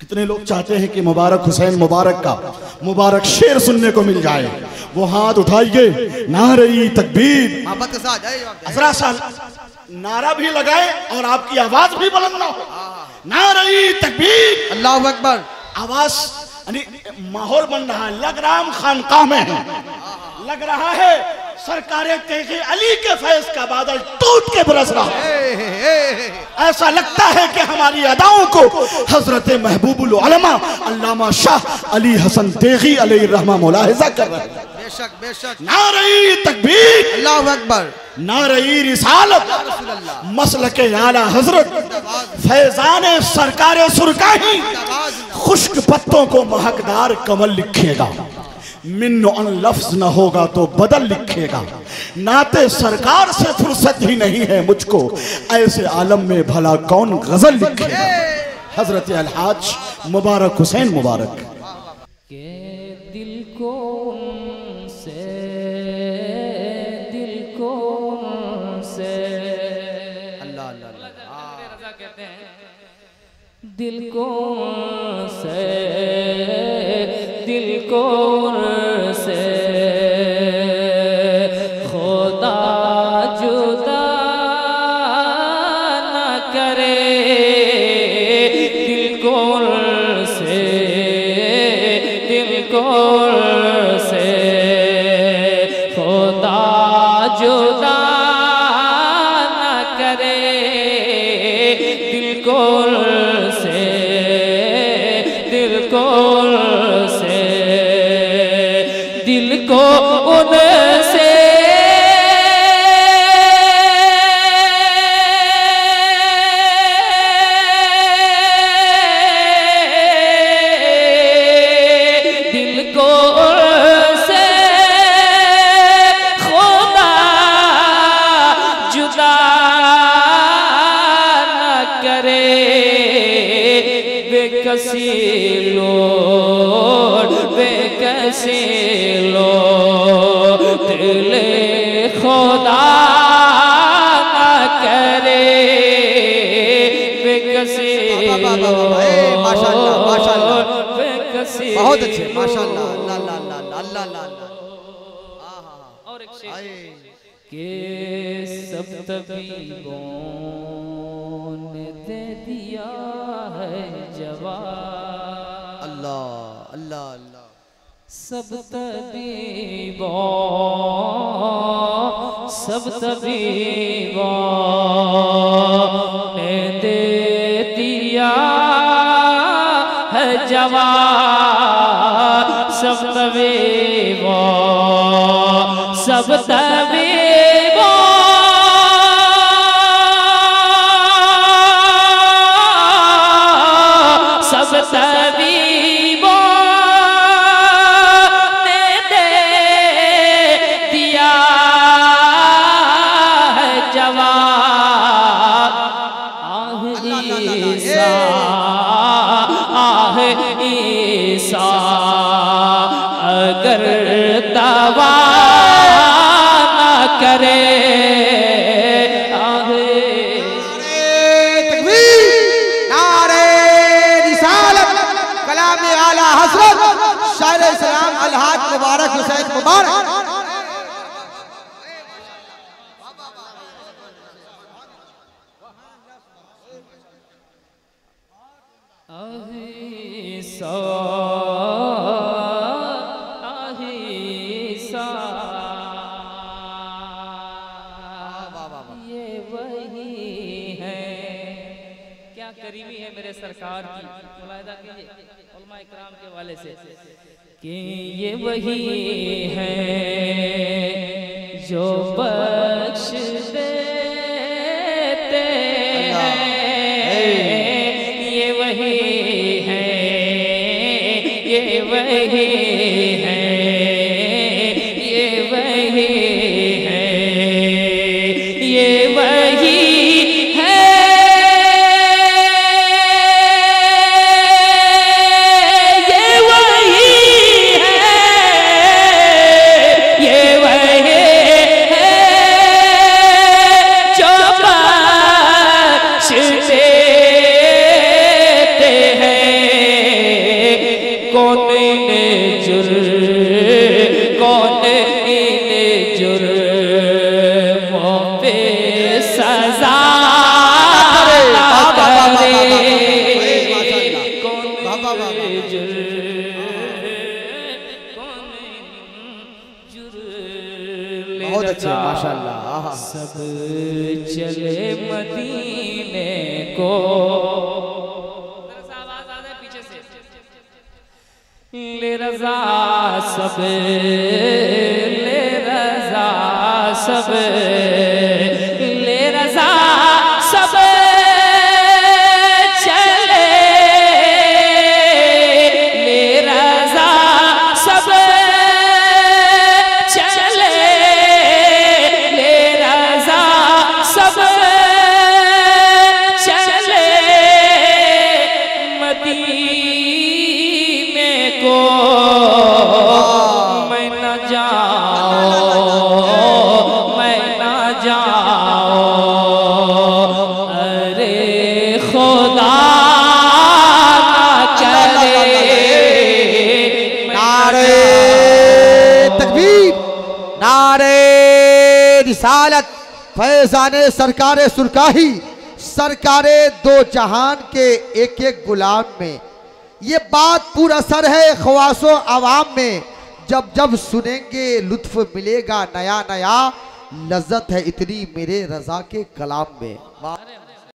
कितने लोग चाहते हैं कि मुबारक हुसैन मुबारक का मुबारक शेर सुनने को मिल जाए। वो हाथ उठाइए, नारे तकबीर, मोहब्बत के साथ असरा साल नारा भी लगाए और आपकी आवाज भी बुलंद ना हो। नारे तकबीर, अल्लाहु अकबर। आवाज यानी माहौल बन रहा है, लग रहा हम खानकाह में हैं, लग रहा है सरकारे तेगे अली के फैज का बादल टूट के बरस रहा है। ऐसा लगता है कि हमारी अदाओं को हजरत महबूबुल उलमा अल्लामा शाह अली हसन तेगी अलैहिर्रहमा मुलाहिजा कर रहे हैं। बेशक बेशक। नारे तकबीर, अल्लाहु अकबर। नारे रिसालत, मसलके आला हजरत, फैजान सरकारे सुरकाही, खुश्क पत्तों को महकदार कमल लिखेगा। मिन अन लफ्ज न होगा तो बदल लिखेगा। नाते सरकार से फुर्सत ही नहीं है मुझको, ऐसे आलम में भला कौन गजल लिखेगा। हजरत अलहाज मुबारक हुसैन मुबारक। के दिल को से, दिल को से, अल्लाह अल्लाह रज़ा कहते हैं, दिल को से, दिल को से खुदा जुदा न करे, दिल को से, दिल को से खुदा जुदा न करे, दिल को से, दिल को से, दिल को उनसे दिल को उनसे खुदा जुदा न करे, बेकसी लोड बेकसी लो दिल खुदा न करे, बेकसी लो माशाअल्लाह माशाअल्लाह, बेकसी बहुत अच्छे माशाअल्लाह। अल्लाह अल्लाह अल्लाह अल्लाह अल्लाह। और एक शेर के सब तबीबों ने दे दिया है जवाब, अल्लाह अल्लाह अल्लाह। सब तबीबों, सब तबीबों ने दे दिया है जवाब, सब तबीबों, सब तबीबों, सब तबीबों ने दे दिया है जवाब। आह ईसा, आह ईसा अगर दवा न करे, शायर इस्लाम अलहाज मुबारक हुसैन मुबारक। आहिसा आहिसा ये वही है, क्या करीमी है मेरे सरकार की, मुलाहिदा कीजिए उलमा इकराम के वाले से कि ये वही है जो बख्श देते हैं, ये वही है, ये वही है, ये वही है, ये वही देते हैं। कौन इन्हें जुर्मों पे सजा करे, बहुत अच्छे माशाल्लाह। सब चले मदीने को, आवाज आ रहा है पीछे से, ले रज़ा सब, ले रज़ा सब, ले रज़ा सब चले, ले रज़ा सब चले, ले रज़ा सब चले मदीने को, मैं न जाऊं, मैं न जाऊं, अरे खुदा न करे। नारे तकबीर, नारे रिसालत, फैज़ाने सरकारे सुरकाही, सरकारे दो जहान के एक एक गुलाम में। ये बात पूरा असर है ख्वासो आवाम में, जब जब सुनेंगे लुत्फ मिलेगा नया नया, लज्जत है इतनी मेरे रज़ा के कलाम में।